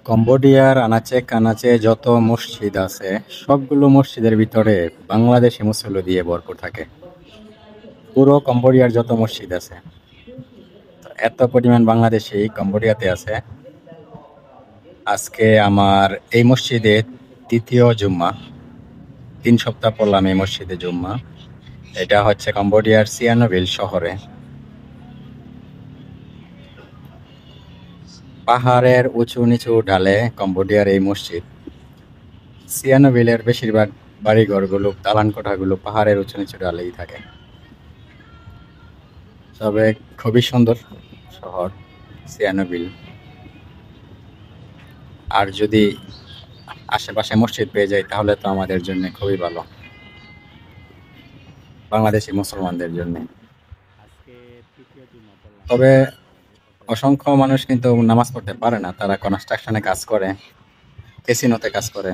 কম্বোডিয়ার আনাচে কানাচে যত মসজিদ আছে সবগুলো মসজিদের ভিতরে বাংলাদেশি মুসল্লি দিয়ে ভরপুর থাকে। পুরো কম্বোডিয়ার যত মসজিদ আছে, তো এত পরিমাণ বাংলাদেশি কম্বোডিয়াতে আছে। আজকে আমার এই মসজিদে তৃতীয় জুম্মা, 3 সপ্তাহ পড়লাম এই মসজিদে জুম্মা। এটা হচ্ছে কম্বোডিয়ার সিয়ানোভিল শহরে, পাহাড়ের উঁচু নিচু ঢালে কম্বোডিয়ার এই মসজিদ। সিয়ানোভিলের বেশিরভাগ বাড়িঘরগুলো, দালান কোঠাগুলো পাহাড়ের উঁচু নিচু ঢালেই থাকে। তবে খুবই সুন্দর শহর সিয়ানোভিল। আর যদি আশেপাশে মসজিদ পেয়ে যাই তাহলে তো আমাদের জন্য খুবই ভালো, বাংলাদেশি মুসলমানদের জন্য। তবে অসংখ্য মানুষ কিন্তু নামাজ পড়তে পারে না, তারা কনস্ট্রাকশনে কাজ করে, ক্যাসিনোতে কাজ করে।